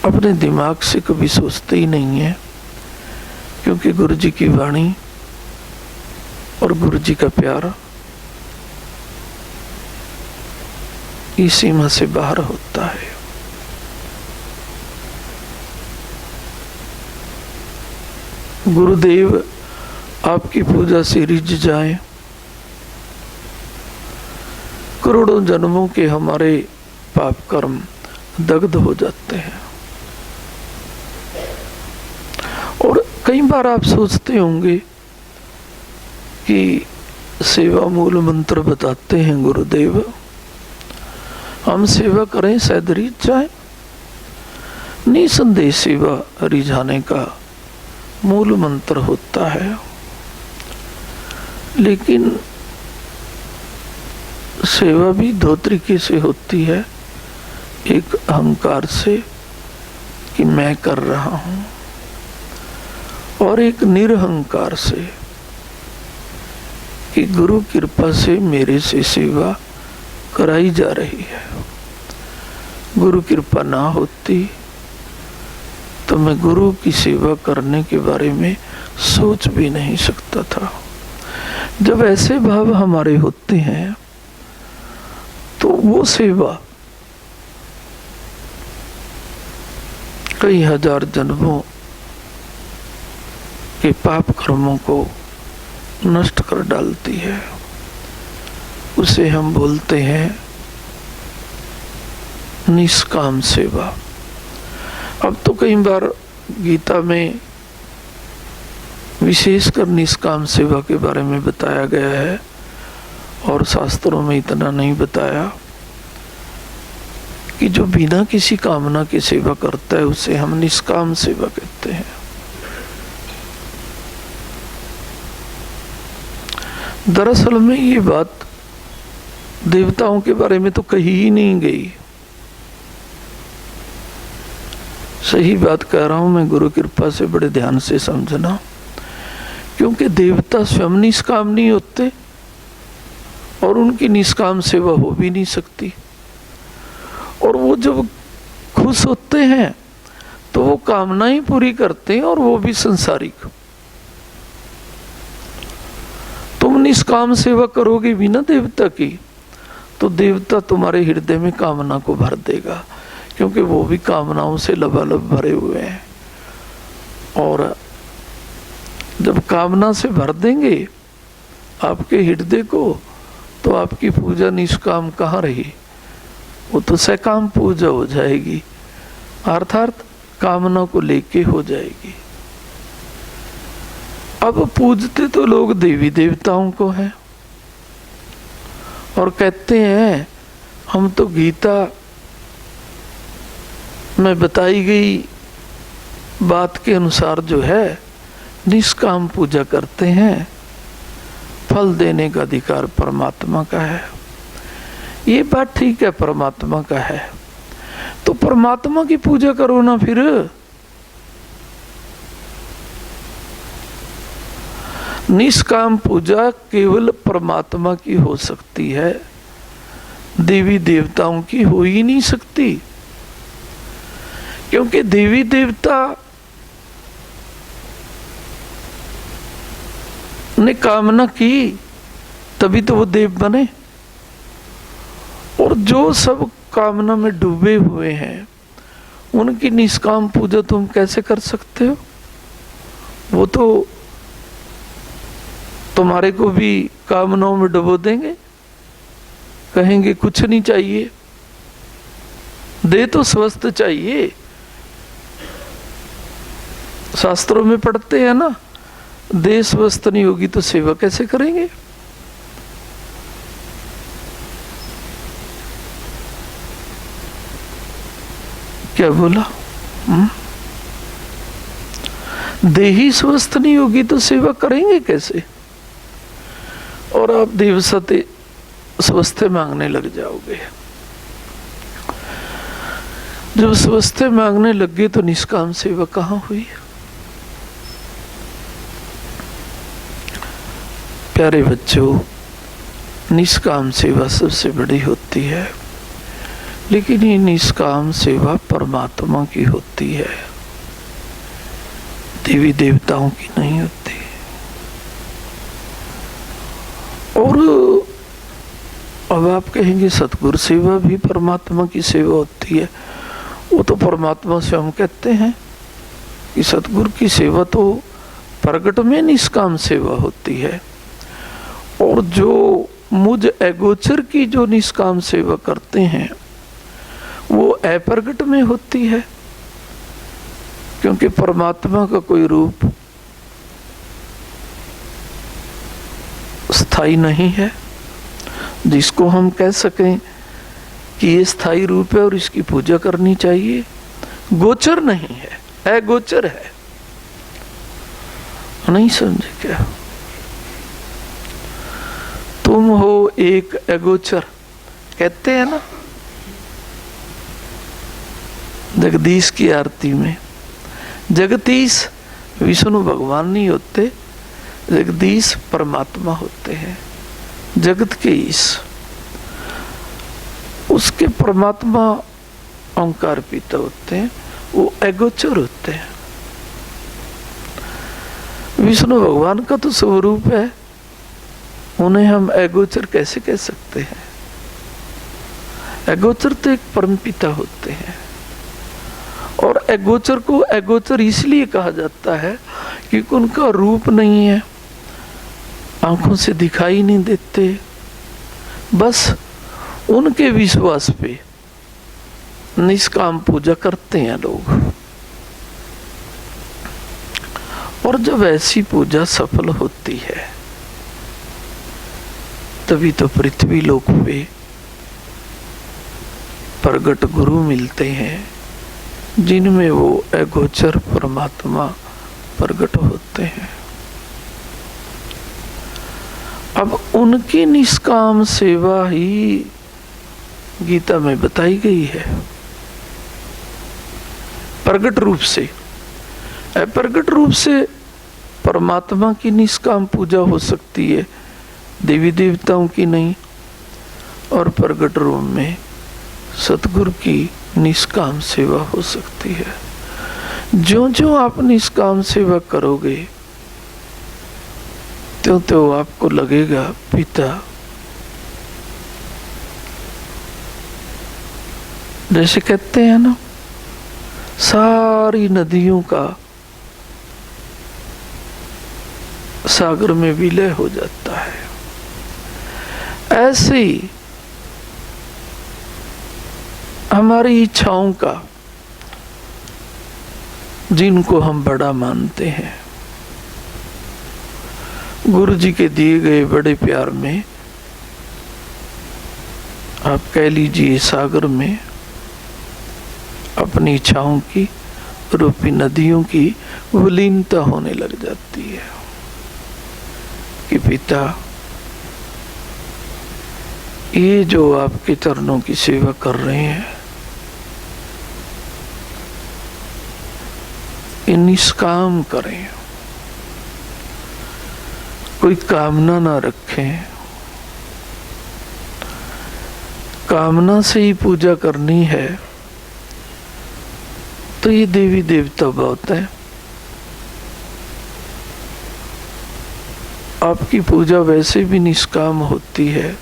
अपने दिमाग से कभी सोचते ही नहीं है, क्योंकि गुरु जी की वाणी और गुरु जी का प्यार इस सीमा से बाहर होता है। गुरुदेव आपकी पूजा से रिझ जाए, करोड़ों जन्मों के हमारे पाप कर्म दग्ध हो जाते हैं। और कई बार आप सोचते होंगे कि सेवा मूल मंत्र बताते हैं गुरुदेव, हम सेवा करें शायद रिझ जाए। निसंदेह सेवा रिझाने का मूल मंत्र होता है, लेकिन सेवा भी दो तरीके से होती है। एक अहंकार से कि मैं कर रहा हूं, और एक निरहंकार से कि गुरु कृपा से मेरे से सेवा कराई जा रही है। गुरु कृपा ना होती तो मैं गुरु की सेवा करने के बारे में सोच भी नहीं सकता था। जब ऐसे भाव हमारे होते हैं तो वो सेवा कई हजार जन्मों के पाप कर्मों को नष्ट कर डालती है। उसे हम बोलते हैं निष्काम सेवा। अब तो कई बार गीता में विशेषकर निष्काम सेवा के बारे में बताया गया है, और शास्त्रों में इतना नहीं बताया कि जो बिना किसी कामना की सेवा करता है उसे हम निष्काम सेवा कहते हैं। दरअसल में ये बात देवताओं के बारे में तो कही ही नहीं गई। सही बात कह रहा हूं मैं, गुरु कृपा से बड़े ध्यान से समझना, क्योंकि देवता स्वयं निष्काम नहीं होते और उनकी निष्काम सेवा हो भी नहीं सकती। और वो जब खुश होते हैं तो वो कामनाएं पूरी करते हैं, और वो भी संसारिक। तुम निष्काम सेवा करोगे बिना देवता की तो देवता तुम्हारे हृदय में कामना को भर देगा, क्योंकि वो भी कामनाओं से लबालब भरे हुए हैं। और जब कामना से भर देंगे आपके हृदय को तो आपकी पूजा निष्काम कहाँ रही, वो तो सकाम पूजा हो जाएगी, अर्थात कामना को लेके हो जाएगी। अब पूजते तो लोग देवी देवताओं को हैं और कहते हैं हम तो गीता में बताई गई बात के अनुसार जो है निष्काम पूजा करते हैं, फल देने का अधिकार परमात्मा का है। ये बात ठीक है, परमात्मा का है, तो परमात्मा की पूजा करो ना फिर। निष्काम पूजा केवल परमात्मा की हो सकती है, देवी देवताओं की हो ही नहीं सकती, क्योंकि देवी देवता ने कामना की तभी तो वो देव बने। और जो सब कामना में डूबे हुए हैं उनकी निष्काम पूजा तुम कैसे कर सकते हो? वो तो तुम्हारे को भी कामनाओं में डुबो देंगे, कहेंगे कुछ नहीं चाहिए, दे तो स्वस्थ चाहिए। शास्त्रों में पढ़ते हैं ना, देह स्वस्थ नहीं होगी तो सेवा कैसे करेंगे? क्या बोला? देही स्वस्थ नहीं होगी तो सेवा करेंगे कैसे? और आप देव सत्य स्वस्थ मांगने लग जाओगे। जब स्वस्थ मांगने लग गए तो निष्काम सेवा कहाँ हुई? प्यारे बच्चों, निष्काम सेवा सबसे बड़ी होती है, लेकिन ये निष्काम सेवा परमात्मा की होती है, देवी देवताओं की नहीं होती। और अब आप कहेंगे सतगुरु सेवा भी परमात्मा की सेवा होती है। वो तो परमात्मा से हम कहते हैं कि सतगुरु की सेवा तो प्रगट में निष्काम सेवा होती है, और जो मुझ अगोचर की जो निष्काम सेवा करते हैं वो अप्रगट में होती है, क्योंकि परमात्मा का कोई रूप स्थायी नहीं है जिसको हम कह सकें कि ये स्थायी रूप है और इसकी पूजा करनी चाहिए। गोचर नहीं है, अगोचर है। नहीं समझे क्या? तुम हो एक अगोचर, कहते हैं ना जगदीश की आरती में। जगदीश विष्णु भगवान नहीं होते, जगदीश परमात्मा होते हैं, जगत के ईश। उसके परमात्मा ओंकार पिता होते हैं, वो अगोचर होते हैं। विष्णु भगवान का तो स्वरूप है, उन्हें हम अगोचर कैसे कह सकते हैं? अगोचर तो एक परमपिता होते हैं, और अगोचर को अगोचर इसलिए कहा जाता है क्योंकि उनका रूप नहीं है, आंखों से दिखाई नहीं देते। बस उनके विश्वास पे निष्काम पूजा करते हैं लोग, और जब ऐसी पूजा सफल होती है तभी तो पृथ्वी लोक पे प्रगट गुरु मिलते हैं, जिनमें वो अगोचर परमात्मा प्रगट होते हैं। अब उनकी निष्काम सेवा ही गीता में बताई गई है, प्रगट रूप से। अप्रगट रूप से परमात्मा की निष्काम पूजा हो सकती है, देवी देवताओं की नहीं। और प्रगट रूप में सतगुरु की निष्काम सेवा हो सकती है। जो जो आप निष्काम सेवा करोगे त्यों त्यों आपको लगेगा पिता, जैसे कहते हैं ना, सारी नदियों का सागर में विलय हो जाता है। ऐसे ही हमारी इच्छाओं का, जिनको हम बड़ा मानते हैं, गुरु जी के दिए गए बड़े प्यार में, आप कह लीजिए सागर में, अपनी इच्छाओं की रूपी नदियों की विलीनता होने लग जाती है कि पिता, ये जो आपके चरणों की सेवा कर रहे हैं, ये निष्काम करें, कोई कामना ना रखें। कामना से ही पूजा करनी है तो ये देवी देवता बहुत है। आपकी पूजा वैसे भी निष्काम होती है,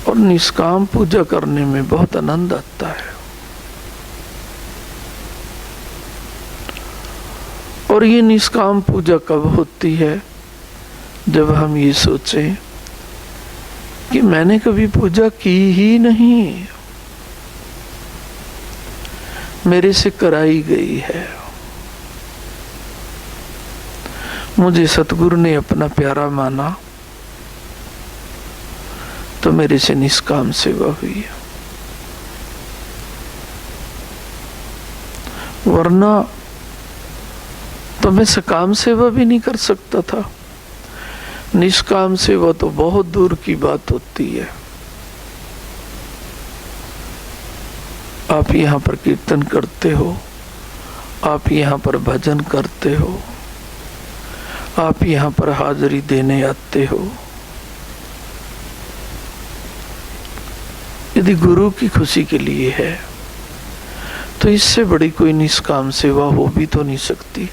और निष्काम पूजा करने में बहुत आनंद आता है। और ये निष्काम पूजा कब होती है? जब हम ये सोचें कि मैंने कभी पूजा की ही नहीं, मेरे से कराई गई है, मुझे सतगुरु ने अपना प्यारा माना तो मेरे से निष्काम सेवा हुई है। वरना तो मैं सकाम सेवा भी नहीं कर सकता था। निष्काम सेवा तो बहुत दूर की बात होती है। आप यहाँ पर कीर्तन करते हो, आप यहाँ पर भजन करते हो, आप यहाँ पर हाजिरी देने आते हो, यदि गुरु की खुशी के लिए है तो इससे बड़ी कोई निष्काम सेवा हो भी तो नहीं सकती।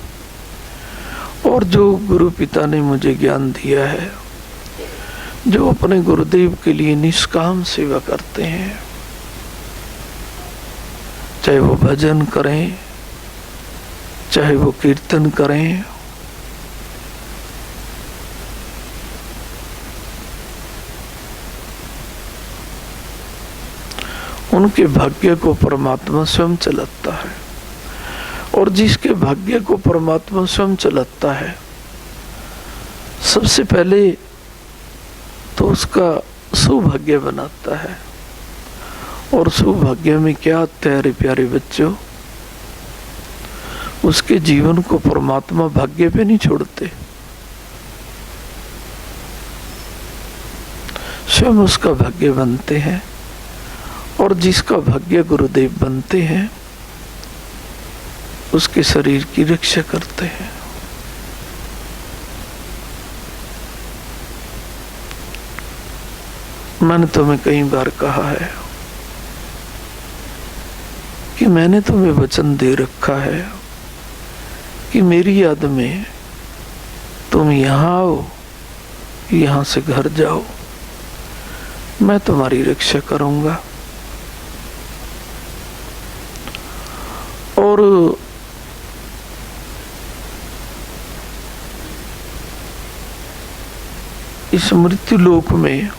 और जो गुरु पिता ने मुझे ज्ञान दिया है, जो अपने गुरुदेव के लिए निष्काम सेवा करते हैं, चाहे वो भजन करें, चाहे वो कीर्तन करें, उनके भाग्य को परमात्मा स्वयं चलाता है। और जिसके भाग्य को परमात्मा स्वयं चलाता है, सबसे पहले तो उसका सौभाग्य बनाता है। और सौभाग्य में क्या आता है प्यारे बच्चों? उसके जीवन को परमात्मा भाग्य पे नहीं छोड़ते, स्वयं उसका भाग्य बनते हैं। और जिसका भाग्य गुरुदेव बनते हैं, उसके शरीर की रक्षा करते हैं। मैंने तुम्हें कई बार कहा है कि मैंने तुम्हें वचन दे रखा है कि मेरी याद में तुम यहाँ आओ, यहाँ से घर जाओ, मैं तुम्हारी रक्षा करूंगा। और इस मृत्यु लोक में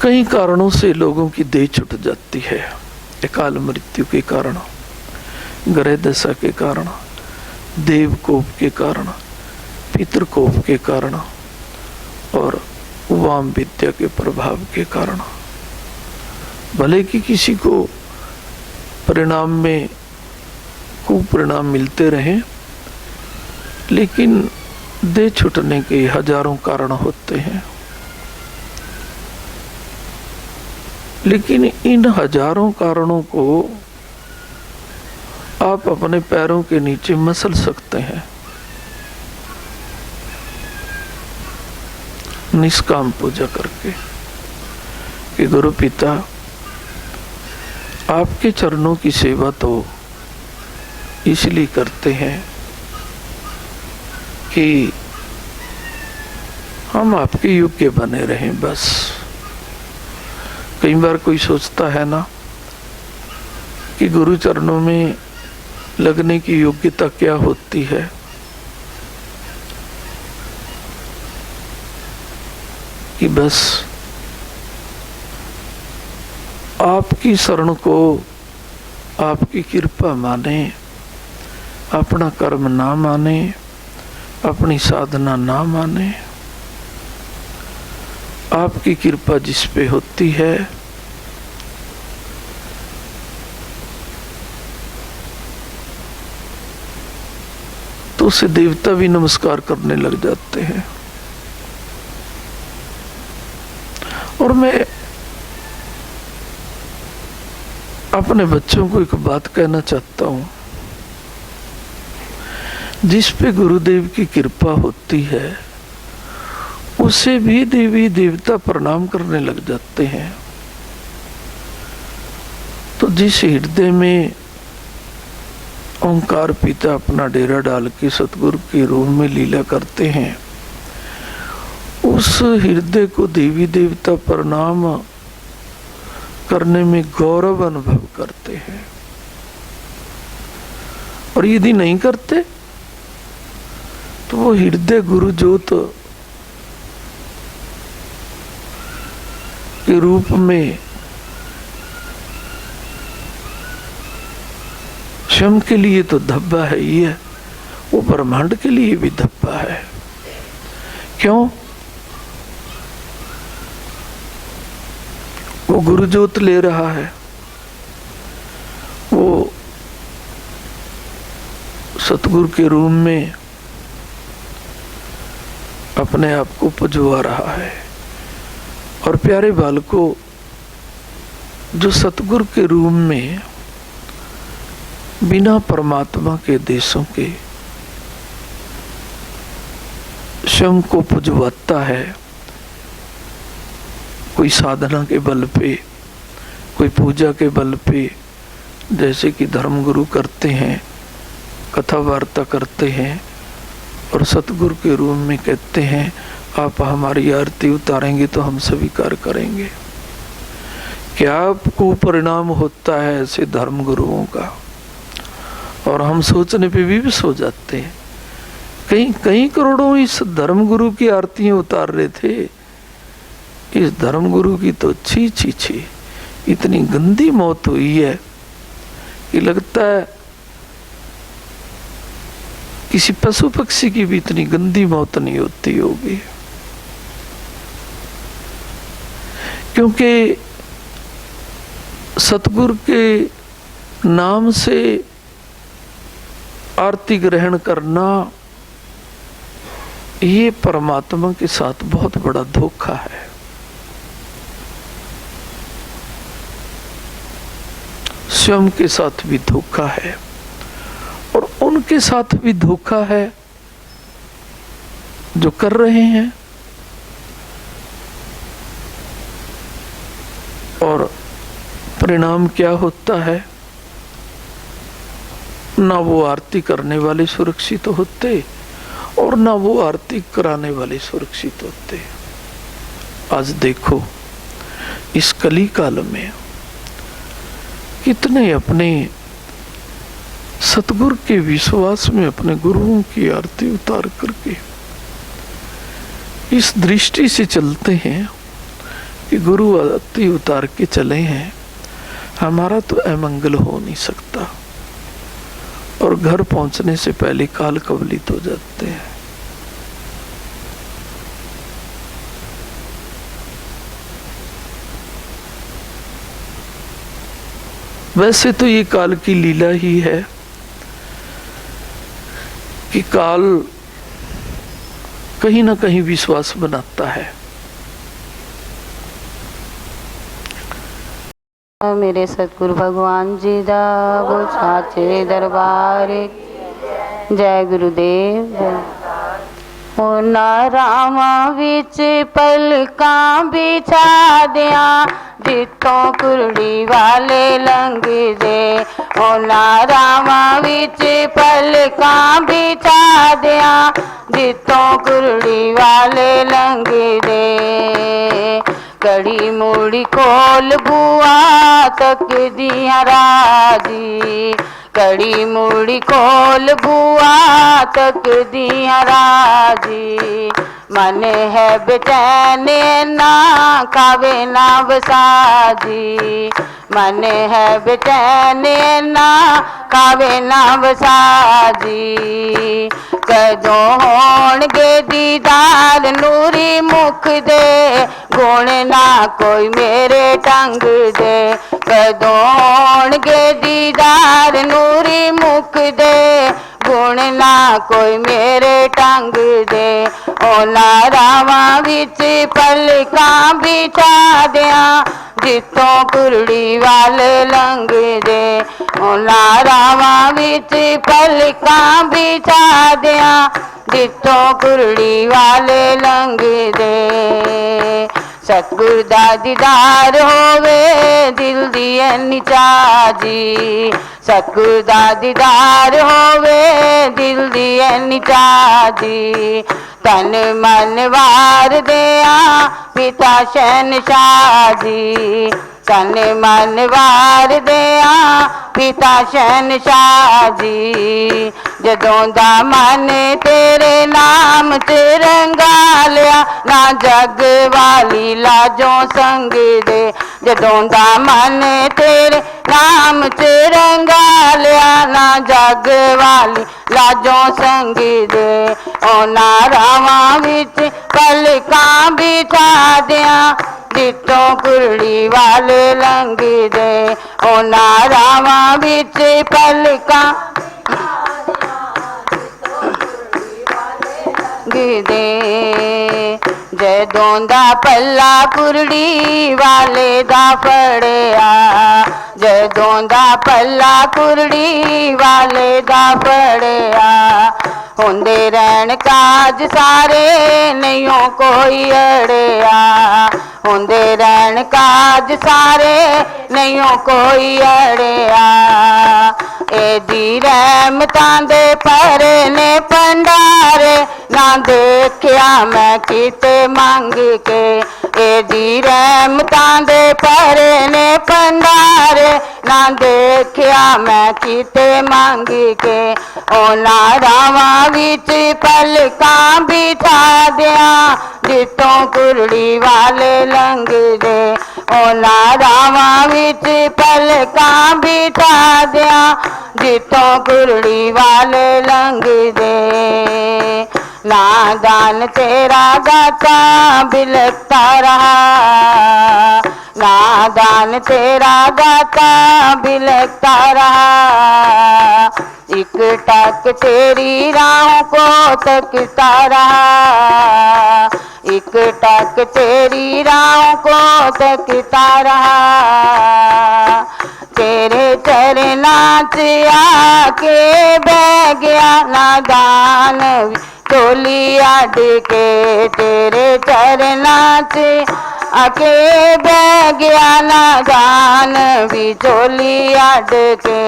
कई कारणों से लोगों की देह छूट जाती है। अकाल मृत्यु के कारण, ग्रह दशा के कारण, देवकोप के कारण, पितृकोप के कारण और वाम विद्या के प्रभाव के कारण। भले कि किसी को परिणाम में कुपरिणाम मिलते रहे, लेकिन देह छूटने के हजारों कारण होते हैं। लेकिन इन हजारों कारणों को आप अपने पैरों के नीचे मसल सकते हैं, निष्काम पूजा करके कि गुरु पिता आपके चरणों की सेवा तो इसलिए करते हैं कि हम आपके योग्य बने रहें। बस कई बार कोई सोचता है ना कि गुरु चरणों में लगने की योग्यता क्या होती है। कि बस आपकी शरण को आपकी कृपा माने, अपना कर्म ना माने, अपनी साधना ना माने। आपकी कृपा जिस पे होती है तो उसे देवता भी नमस्कार करने लग जाते हैं। और मैं अपने बच्चों को एक बात कहना चाहता हूं, जिस पे गुरुदेव की कृपा होती है उसे भी देवी देवता प्रणाम करने लग जाते हैं। तो जिस हृदय में ओंकार पिता अपना डेरा डाल के सतगुरु के रूप में लीला करते हैं, उस हृदय को देवी देवता प्रणाम करने में गौरव अनुभव करते हैं। और यदि नहीं करते तो वो हृदय गुरु ज्योत के रूप में स्वयं के लिए तो धब्बा है ही है, वो ब्रह्मांड के लिए भी धब्बा है। क्यों? वो गुरु ज्योत ले रहा है, वो सतगुरु के रूप में अपने आप को पुजवा रहा है। और प्यारे बालकों, जो सतगुरु के रूप में बिना परमात्मा के देशों के स्वयं को पुजवाता है, कोई साधना के बल पे, कोई पूजा के बल पे, जैसे कि धर्मगुरु करते हैं, कथा वार्ता करते हैं और सतगुरु के रूप में कहते हैं आप हमारी आरती उतारेंगे तो हम स्वीकार करेंगे। क्या आपको परिणाम होता है ऐसे धर्मगुरुओं का? और हम सोचने पे भी विवश हो जाते हैं। कई कई करोड़ों इस धर्मगुरु की आरतियां उतार रहे थे। इस धर्मगुरु की तो छी छी छी, इतनी गंदी मौत हुई है कि लगता है किसी पशु पक्षी की भी इतनी गंदी मौत नहीं होती होगी। क्योंकि सतगुरु के नाम से आरती ग्रहण करना ये परमात्मा के साथ बहुत बड़ा धोखा है। स्वयं के साथ भी धोखा है और उनके साथ भी धोखा है जो कर रहे हैं। और परिणाम क्या होता है? ना वो आरती करने वाले सुरक्षित होते और ना वो आरती कराने वाले सुरक्षित होते। आज देखो इस कली काल में कितने अपने सतगुरु के विश्वास में अपने गुरुओं की आरती उतार करके इस दृष्टि से चलते हैं कि गुरु आरती उतार के चले हैं, हमारा तो अमंगल हो नहीं सकता, और घर पहुंचने से पहले काल कवलित हो जाते हैं। वैसे तो ये काल की लीला ही है कि काल कहीं ना कहीं विश्वास बनाता है। मेरे सतगुरु भगवान जी दा वो साचे दरबार, जय गुरुदेव। ਉਹਨਾਂ ਰਾਵਾਂ ਵਿੱਚ ਪਲਕਾਂ ਵਿਛਾ ਦਿਆਂ, ਜਿੱਥੋਂ ਕੁਰੜੀ ਵਾਲੇ ਲੰਘਦੇ। ਉਹਨਾਂ ਰਾਵਾਂ ਵਿੱਚ ਪਲਕਾਂ ਵਿਛਾ ਦਿਆਂ, ਜਿੱਥੋਂ ਕੁਰੜੀ ਵਾਲੇ ਲੰਘਦੇ। ਕੜੀ ਮੂੜੀ ਖੋਲ ਬੂਆ ਤੱਕਦੀਆਂ ਰਾਜੀ, कड़ी मूड़ी खोल बुआ तकदियां राजी। मन है बेचैन ना खावे ना वसाजी, मन है बेचैन ना खावे ना वसाजी। कदों होणगे दीदार नूरी मुख दे, गुण ना कोई मेरे टंग दे। कदों होणगे दीदार नूरी मुख दे, गुण ना कोई मेरे टंग दे। ਉਹਨਾਂ ਰਾਵਾਂ ਵਿੱਚ ਪਲਕਾਂ ਬਿਛਾ ਦਿਆਂ, ਜਿੱਥੋਂ ਕੁਰੜੀ ਵਾਲੇ ਲੰਘਦੇ। ਉਹਨਾਂ ਰਾਵਾਂ ਵਿੱਚ ਪਲਕਾਂ ਬਿਛਾ ਦਿਆਂ, ਜਿੱਥੋਂ ਕੁਰੜੀ ਵਾਲੇ ਲੰਘਦੇ। सतगुर दा दीदार होवे दिल दी ऐनी चाजी, सतगुर दा दीदार होवे दिल दी ऐनी चाजी। तन मन वार दिया पिता शहनशाह जी, तन मन वार दिया पिता शहनशाह जी। जदों दा मन तेरे नाम च रंगा लिया, ना जग वाली लाजों संग दे। जदों दा मन तेरे नाम च रंगा लिया, ना जग वाली लाजों संग दे। ਉਹਨਾਂ ਰਾਵਾਂ ਵਿੱਚ ਪਲਕਾਂ ਬਿਛਾ ਦਿਆਂ, ਜਿੱਥੋਂ ਕੁਰੜੀ ਵਾਲੇ ਲੰਘਦੇ। ਉਹਨਾਂ ਰਾਵਾਂ ਵਿੱਚ ਪਲਕਾਂ ਦੇ। ਜਦੋਂ ਦਾ ਪੱਲਾ ਕੁਰੜੀ ਵਾਲੇ ਦਾ ਫੜਿਆ, ਜਦੋਂ ਦਾ ਪੱਲਾ ਕੁਰੜੀ ਵਾਲੇ ਦਾ ਫੜਿਆ। ਹੁੰਦੇ ਰਹਿਣ ਕਾਜ ਸਾਰੇ ਨਹੀਂਓ ਕੋਈ ਅੜਿਆ ਹੁੰਦੇ ਰਹਿਣ ਕਾਜ ਸਾਰੇ ਨਹੀਂਓ ਕੋਈ ਅੜਿਆ ਇਹਦੀ ਰਹਿਮਤਾਂ ਦੇ ਭਰੇ ਨੇ ਭੰਡਾਰੇ ਨਾ ਦੇਖਿਆ ਮੈਂ ਕਿਤੇ ਮੰਗ ਕੇ ਇਹਦੀ ਰਹਿਮਤਾਂ ਦੇ ਭਰੇ ਨੇ ਭੰਡਾਰੇ ਨਾ ਦੇਖਿਆ ਮੈਂ ਕਿਤੇ ਮੰਗ ਕੇ ਉਹਨਾਂ ਰਾਵਾਂ ਵਿੱਚ ਪਲਕਾਂ ਬਿਠਾ ਦਿਆਂ ਜਿੱਤੋਂ ਕੁਰੜੀ ਵਾਲੇ ਲੰਘਦੇ ਉਹਨਾਂ ਰਾਵਾਂ ਵਿੱਚ ਪਲਕਾਂ ਬਿਠਾ ਦਿਆਂ ਜਿੱਤੋਂ ਕੁਰੜੀ ਵਾਲੇ ਲੰਘਦੇ नादान तेरा गाता बिलखता रहा नादान तेरा गाता बिलखता रहा एक टक तेरी राहों को तकता रहा एक टक तेरी राहों को तकता रहा तेरे चरनां च आके बह गया नादान टोली अड के तेरे चरनां च आके बह गया नादान भी चोली अड के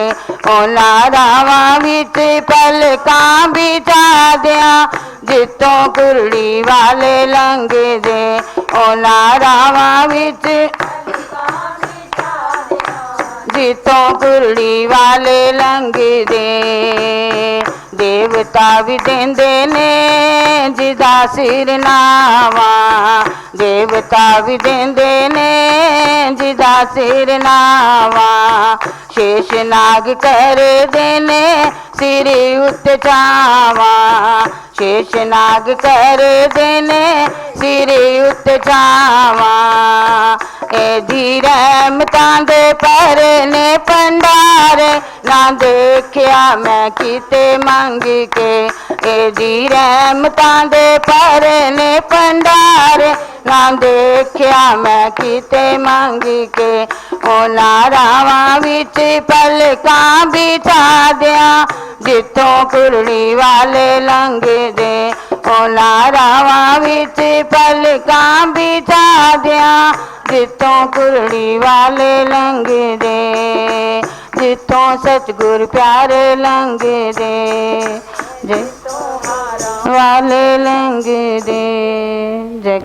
उन्हां रावां विच पलकां बिछा दियां जितों कुरड़ी वाले लंघदे उन्हां रावां विच जितों कुरड़ी वाले लंघदे देवता भी देंदे ने जिदा सिर नावा देवता भी देंदे ने जिदा सिर नावा शेष नाग कर देने सिर उत छावा शेष नाग कर देने सिर उत छावा एदी रहमतां दे भरने भंडारे ना देखिया मैं किते मंग के एदी रहमतां दे भरने भंडारे ना देखिया मैं किते मंग के उन्हां रावां विच पलकां बिछा दियां जितों कुरड़ी वाले लंघदे उन्हां रावां विच पलकां बिछा दियां जितों कुरड़ी वाले लंघदे जितों सतगुर प्यारे लंघदे जितों वाले लंघदे। जय